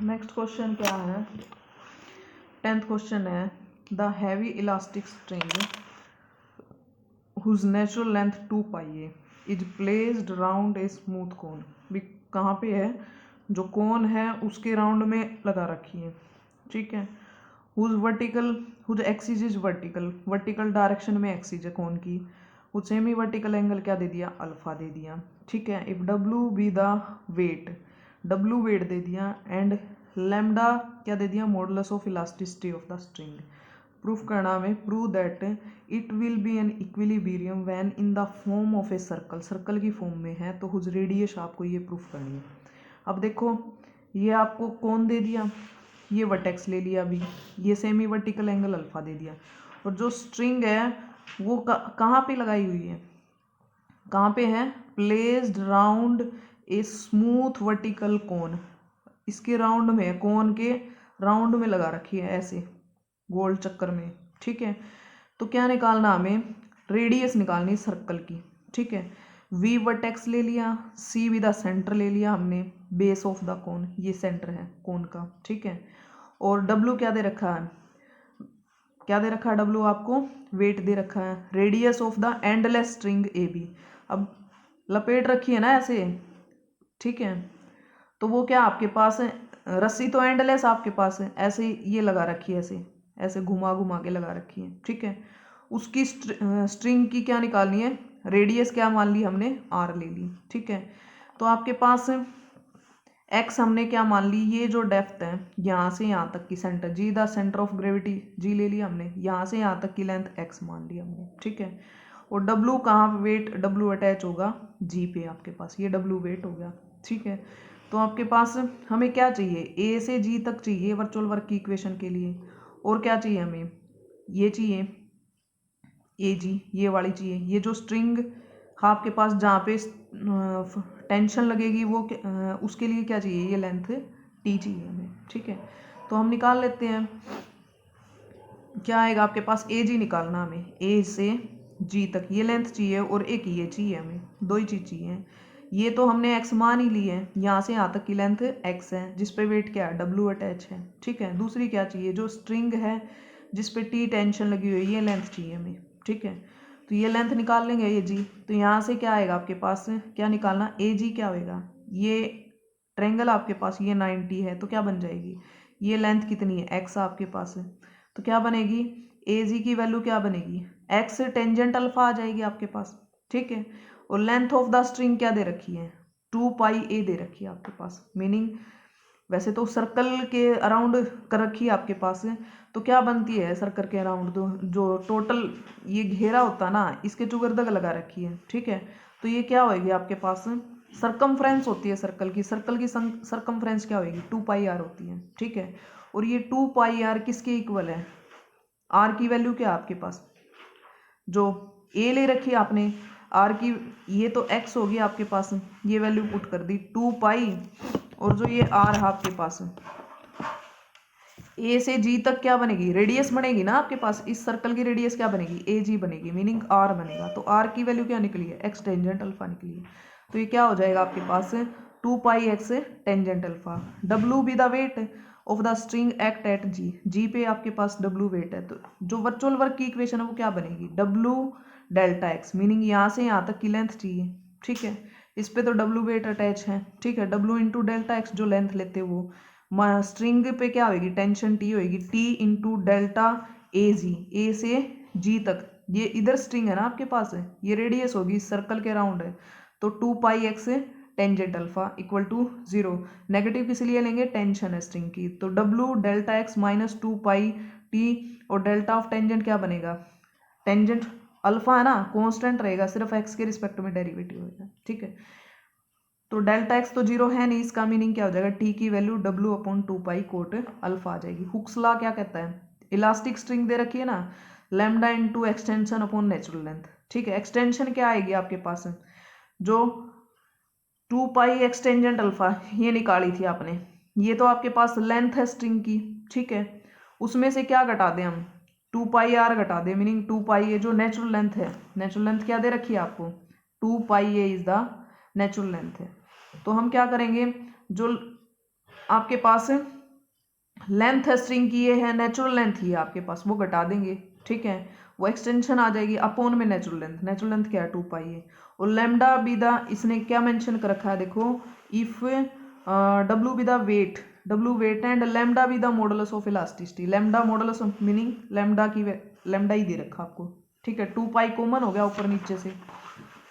Next question क्या है? 10th question है the heavy elastic string whose natural length 2 pi a is placed round a smooth cone। भी कहाँ पे है? जो कोन है उसके राउंड में लगा रखी है, ठीक है। whose axis is vertical direction में एक्सिस है कोन की। वो सेमी वर्टिकल एंगल क्या दे दिया? अल्फा दे दिया, ठीक है। If W be the weight, W weight दे दिया एंड लैम्डा क्या दे दिया? Modulus of elasticity of the string. Proof करना हमें, prove that it will be an equilibrium when in the form of a circle, circle की form में है तो हुज रेडियस आपको ये प्रूफ करनी है। अब देखो ये आपको कौन दे दिया? ये वर्टेक्स ले लिया, अभी ये सेमी वर्टिकल एंगल अल्फा दे दिया, और जो स्ट्रिंग है वो कहाँ पे लगाई हुई है? कहाँ पे है? Placed round a smooth vertical cone. इसके राउंड में, कोन के राउंड में लगा रखी है ऐसे गोल चक्कर में, ठीक है। तो क्या निकालना हमें? रेडियस निकालनी सर्कल की, ठीक है। वी वर्टेक्स ले लिया, सी भी द सेंटर ले लिया हमने, बेस ऑफ द कोन, ये सेंटर है कोन का, ठीक है। और डब्ल्यू क्या दे रखा है? क्या दे रखा है? डब्ल्यू आपको वेट दे रखा है। Radius of the endless string A B, अब लपेट रखी है ना ऐसे, ठीक है। तो वो क्या आपके पास है? रस्सी तो एंडलेस आपके पास है, ऐसे ये लगा रखी है, ऐसे ऐसे घुमा घुमा के लगा रखी है, ठीक है। उसकी स्ट्रिंग की क्या निकालनी है? रेडियस क्या मान ली हमने? आर ले ली, ठीक है। तो आपके पास एक्स हमने क्या मान ली? ये जो डेप्थ है यहाँ से यहाँ तक की centre, G the centre of gravity, G ले लिया हमने, यहाँ से यहाँ तक की लेंथ एक्स मान ली हमने, ठीक है। और डब्ल्यू कहाँ वेट? डब्ल्यू अटैच होगा जी पे आपके पास, ये डब्ल्यू वेट हो गया, ठीक है। तो आपके पास हमें क्या चाहिए? ए से जी तक चाहिए वर्चुअल वर्क की इक्वेशन के लिए, और क्या चाहिए हमें? ये चाहिए ए जी, ये वाली चाहिए। ये जो स्ट्रिंग आपके पास जहाँ पे टेंशन लगेगी वो उसके लिए क्या चाहिए? ये लेंथ टी चाहिए हमें, ठीक है। तो हम निकाल लेते हैं, क्या आएगा आपके पास? ए जी निकालना हमें, ए से जी तक ये लेंथ चाहिए, और एक ये चाहिए हमें, दो ही चीज़ चाहिए। ये तो हमने एक्स मान ही ली है, यहाँ से यहाँ तक की लेंथ एक्स है, जिस पे वेट क्या है? डब्ल्यू अटैच है, ठीक है। दूसरी क्या चाहिए? जो स्ट्रिंग है जिस पे टी टेंशन लगी हुई है, ये लेंथ चाहिए हमें, ठीक है। तो ये लेंथ निकाल लेंगे ये जी। तो यहाँ से क्या आएगा आपके पास? क्या निकालना? ए जी क्या होएगा? ये ट्रेंगल आपके पास ये 90 है, तो क्या बन जाएगी? ये लेंथ कितनी है? एक्स आपके पास है, तो क्या बनेगी? ए जी की वैल्यू क्या बनेगी? एक्स टेंजेंट अल्फा आ जाएगी आपके पास, ठीक है। और लेंथ ऑफ द स्ट्रिंग क्या दे रखी है? 2 पाई ए दे रखी है आपके पास, मीनिंग वैसे तो सर्कल के अराउंड कर रखी है आपके पास, तो क्या बनती है सर्कल के अराउंड? तो जो टोटल ये घेरा होता है ना, इसके चुगरदग लगा रखी है, ठीक है। तो ये क्या होएगी आपके पास? सरकमफ्रेंस होती है सर्कल की, सर्कल की सरकमफ्रेंस क्या होएगी? 2 पाई आर होती है, ठीक है। और ये 2 पाई आर किसके इक्वल है? आर की वैल्यू क्या है आपके पास? जो ए ले रखी है आपने, आर की, ये तो एक्स होगी आपके पास, ये वैल्यू पुट कर दी 2 पाई, और जो ये आर है आपके पास, ए से जी तक क्या बनेगी? रेडियस बनेगी ना आपके पास, इस सर्कल की रेडियस क्या बनेगी? ए जी बनेगी, मीनिंग आर बनेगा। तो आर की वैल्यू क्या निकली है? एक्स टेंजेंट अल्फा निकली है। तो ये क्या हो जाएगा आपके पास? 2 pi x tangent alpha. W be the weight of the string act at G, G पे आपके पास डब्ल्यू वेट है, तो जो वर्चुअल वर्क की इक्वेशन है वो क्या बनेगी? डब्ल्यू डेल्टा एक्स, मीनिंग यहाँ से यहाँ तक की लेंथ चाहिए, ठीक है। इस पे तो डब्ल्यू वेट अटैच है, ठीक है। डब्ल्यू इंटू डेल्टा एक्स जो लेंथ लेते वो स्ट्रिंग पे क्या होगी? टेंशन टी होगी, टी इंटू डेल्टा ए जी, ए से जी तक, ये इधर स्ट्रिंग है ना आपके पास है, ये रेडियस होगी सर्कल के राउंड है, तो 2 pi x tangent alpha equal to 0। Negative किस लिए लेंगे? टेंशन है स्ट्रिंग की, तो W delta x minus 2 pi T, और डेल्टा ऑफ टेंजेंट क्या बनेगा? टेंजेंट अल्फा है ना, कांस्टेंट रहेगा, सिर्फ एक्स के रिस्पेक्ट में डेरिवेटिव होगा, ठीक है। तो डेल्टा एक्स तो 0 है नहीं, इसका मीनिंग क्या हो जाएगा? टी की वैल्यू डब्ल्यू अपॉन 2 पाई कोट अल्फा आ जाएगी। हुक्स लॉ क्या कहता है? इलास्टिक स्ट्रिंग दे रखी है ना, lambda into extension upon natural length, ठीक है। एक्सटेंशन क्या आएगी आपके पास? जो 2 पाई एक्सटेंजेंट अल्फा ये निकाली थी आपने, ये तो आपके पास लेंथ है स्ट्रिंग की, ठीक है। उसमें से क्या घटा दें हम? 2 पाई आर घटा दें, मीनिंग 2 पाई ए जो नेचुरल लेंथ है, नेचुरल लेंथ क्या दे रखी है आपको? 2 पाई ए इज द नेचुरल लेंथ है। तो हम क्या करेंगे? जो आपके पास लेंथ है स्ट्रिंग की ये है, नेचुरल लेंथ ही है आपके पास, वो घटा देंगे, ठीक है, वो एक्सटेंशन आ जाएगी अपॉन में नेचुरल लेंथ क्या है 2 पाई है। और लेमडा बी द, इसने क्या मेंशन कर रखा है देखो, if W be the weight, W weight and lambda be the modulus of elasticity, lambda modulus meaning lambda की लेमडा ही दे रखा आपको, ठीक है, 2 पाई कॉमन हो गया ऊपर नीचे से।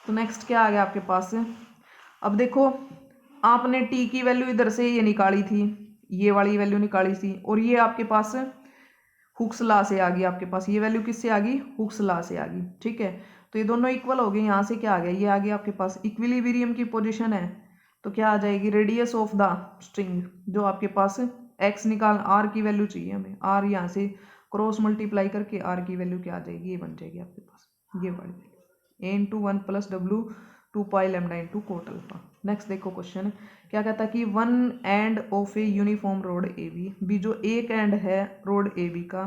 तो नेक्स्ट क्या आ गया आपके पास, अब देखो आपने टी की वैल्यू इधर से ये निकाली थी, ये वाली वैल्यू निकाली थी, और ये आपके पास हुक्स लॉ से आ गई, आपके पास ये वैल्यू किससे आ गई, हुक्स लॉ से आ गई, ठीक है। तो ये दोनों इक्वल हो गए, यहाँ से क्या आ गया, ये आ गया आपके पास इक्विलिब्रियम की पोजीशन है, तो क्या आ जाएगी, रेडियस ऑफ द स्ट्रिंग, जो आपके पास एक्स निकाल, आर की वैल्यू चाहिए हमें, आर यहाँ से क्रॉस मल्टीप्लाई करके आर की वैल्यू क्या आ जाएगी, ये बन जाएगी आपके पास, ये वाली value, a into 1 plus W 2 pi lambda into cot alpha. Next देखो क्वेश्चन क्या कहता है कि one end of a uniform rod A B, जो एक एंड है रोड ए बी का,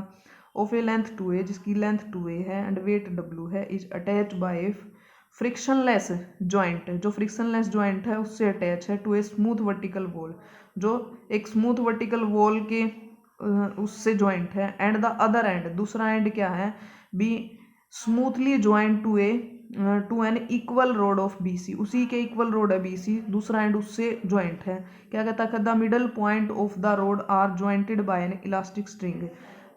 ऑफ ए लेंथ 2a, जिसकी लेंथ 2a है एंड वेट w है, is attach by frictionless joint, जो फ्रिक्शनलेस जॉइंट है उससे अटैच है to a smooth vertical wall, जो एक स्मूथ वर्टिकल वॉल के उससे जॉइंट है, एंड द अदर एंड, दूसरा एंड क्या है, B smoothly joint to an equal rod of BC, उसी के इक्वल रोड है BC, दूसरा एंड उससे ज्वाइंट है, क्या कहता है, the middle point of the rod are jointed by an elastic string,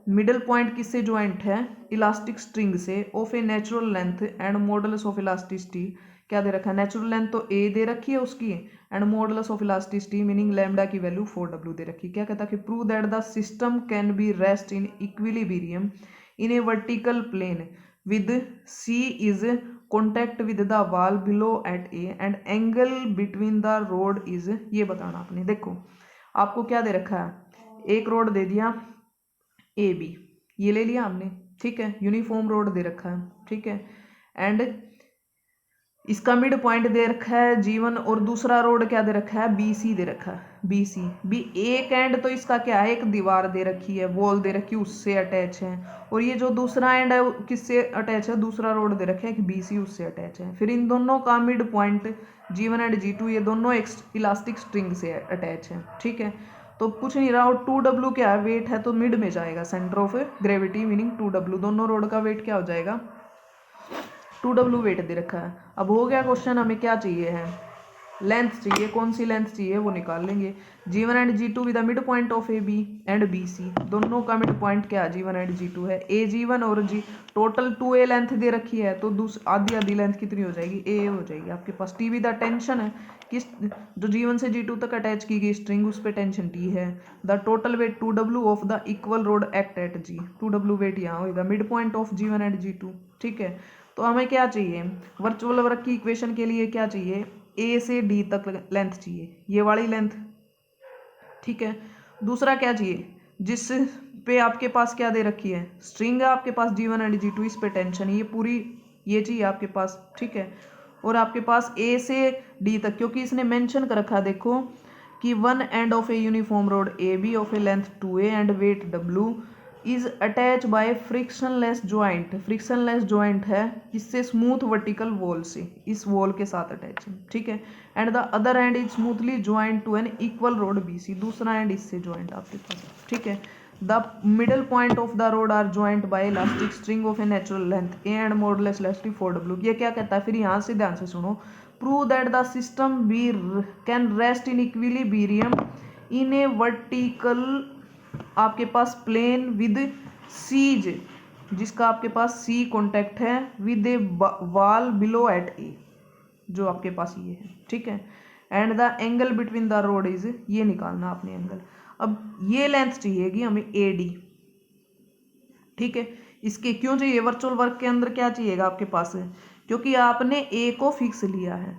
middle point किससे ज्वाइंट है, इलास्टिक स्ट्रिंग से, of a natural length and modulus of elasticity, क्या दे रखा है, नेचुरल लेंथ तो a दे रखी है उसकी, and modulus of elasticity meaning lambda की वैल्यू 4w दे रखी है। क्या कहता है कि prove that the system can be rest in equilibrium in a vertical plane with C is contact with the wall below at A and angle between the road is, ये बताना आपने। देखो आपको क्या दे रखा है, एक रोड दे दिया AB, ये ले लिया हमने, ठीक है, यूनिफॉर्म रोड दे रखा है, ठीक है, एंड इसका मिड पॉइंट दे रखा है G1, और दूसरा रोड क्या दे रखा है, BC दे रखा है, BC भी एक एंड तो इसका क्या है, एक दीवार दे रखी है, वॉल दे रखी है, उससे अटैच है, और ये जो दूसरा एंड है किससे अटैच है, दूसरा रोड दे रखा है कि BC उससे अटैच है, फिर इन दोनों का mid point G1 and G2 ये दोनों एक इलास्टिक स्ट्रिंग से अटैच है, ठीक है। तो पूछ नहीं रहा, और 2w क्या है, वेट है, तो मिड में जाएगा, centre of gravity meaning 2w, दोनों रोड का वेट क्या हो जाएगा, 2w वेट दे रखा है। अब हो गया क्वेश्चन, हमें क्या चाहिए है, लेंथ चाहिए, कौन सी लेंथ चाहिए वो निकाल लेंगे, G1 and G2 with the mid point of AB and BC, दोनों का मिड पॉइंट क्या G1 एंड G2 है, AG1 और G टोटल 2a लेंथ दे रखी है, तो आधी आधी लेंथ कितनी हो जाएगी, a हो जाएगी आपके पास। T विद द टेंशन है, किस जो G1 से G2 तक अटैच की गई स्ट्रिंग उस पर टेंशन T है, the total weight 2w of the equal rod act at G, 2w weight यहाँ होगा mid point of G1 and G2, ठीक है। तो हमें क्या चाहिए, वर्चुअल वर्क की इक्वेशन के लिए क्या चाहिए, A से D तक लेंथ चाहिए, ये वाली लेंथ, ठीक है। दूसरा क्या चाहिए, जिस पे आपके पास क्या दे रखी है, स्ट्रिंग है आपके पास G1 एंड G2, इस पे टेंशन, ये पूरी ये चाहिए आपके पास, ठीक है। और आपके पास A से D तक, क्योंकि इसने मेंशन कर रखा देखो कि one end of a uniform rod AB of a length 2a and weight W is attach by frictionless joint, frictionless joint है इससे स्मूथ वर्टिकल वॉल से, इस वॉल के साथ अटैच है, ठीक है, and the other end is smoothly joint to an equal rod BC, दूसरा एंड इससे ज्वाइंट आपके पास, ठीक है। The middle point of the rod are joint by elastic string of a natural length A and modulus elastic 4w। ये क्या कहता है, फिर यहाँ से ध्यान से सुनो, prove that the system be can rest in equilibrium in a vertical आपके पास प्लेन विद सीज, जिसका आपके पास C कॉन्टैक्ट है with a wall below at A, जो आपके पास ये है, ठीक है, and the angle between the rod is, ये निकालना आपने एंगल। अब ये लेंथ चाहिएगी हमें AD, ठीक है, इसके क्यों चाहिए, वर्चुअल वर्क के अंदर क्या चाहिएगा आपके पास है, क्योंकि आपने A को फिक्स लिया है,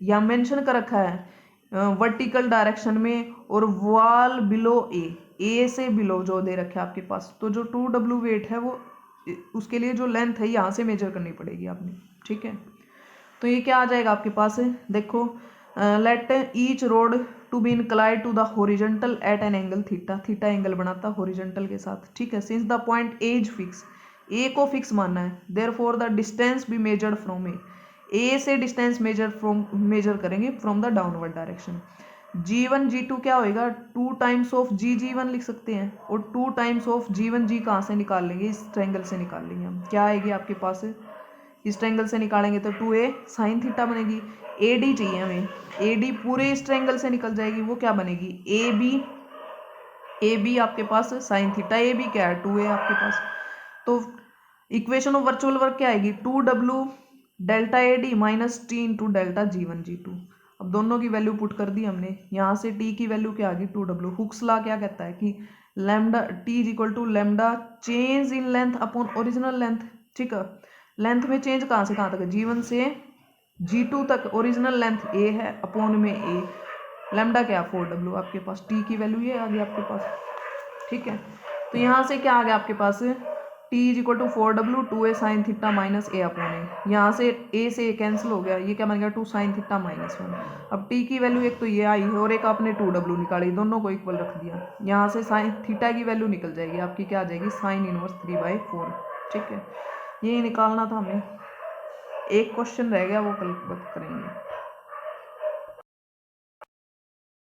या मेंशन कर रखा है वर्टिकल डायरेक्शन में, और वॉल बिलो A से बिलो जो दे रखा है आपके पास, तो जो 2w वेट है वो उसके लिए जो लेंथ है यहाँ से मेजर करनी पड़ेगी आपने, ठीक है। तो ये क्या आ जाएगा आपके पास है, देखो let each rod to be inclined to the horizontal at an angle theta, theta angle बनाता हॉरिजॉन्टल के साथ, ठीक है, since the point A is fix, A को फिक्स मानना है, therefore the distance be measured from A से distance measure करेंगे from the downward direction, G1 G2 क्या होएगा, 2 टाइम्स ऑफ G1 लिख सकते हैं, और 2 टाइम्स ऑफ G1 G कहाँ से निकाल लेंगे, इस ट्रायंगल से निकाल लेंगे हम। क्या आएगी आपके पास, इस ट्रायंगल से निकालेंगे तो 2a साइन थीटा बनेगी। AD चाहिए हमें, AD पूरे इस ट्रायंगल से निकल जाएगी, वो क्या बनेगी, AB आपके पास साइन थीटा, AB क्या है 2a आपके पास। तो इक्वेशन ऑफ वर्चुअल वर्क क्या आएगी, 2w delta AD minus T into delta G1 G2। अब दोनों की वैल्यू पुट कर दी हमने, यहाँ से T की वैल्यू क्या आ गई 2w। हुक्स लॉ क्या कहता है कि lambda T is equal to lambda change in length upon original length. ठीक है, लेंथ में चेंज कहाँ से कहाँ तक है, G1 से G2 तक, ओरिजिनल लेंथ A है, अपॉन में A, लैम्डा क्या 4w आपके पास, T की वैल्यू ये आ गई आपके पास। ठीक है, तो यहाँ से क्या आ गया आपके पास, T is equal to 4w 2a sine theta minus A upon a. यहाँ से A से A कैंसिल हो गया, ये क्या बन गया 2 साइन थीटा माइनस 1। अब T की वैल्यू एक तो ये आई और एक आपने 2w निकाली, दोनों को इक्वल रख दिया। यहाँ से साइन थीटा की वैल्यू निकल जाएगी आपकी, क्या आ जाएगी साइन इनवर्स 3/4। ठीक है, यही निकालना था हमें। एक क्वेश्चन रह गया, वो कल करेंगे।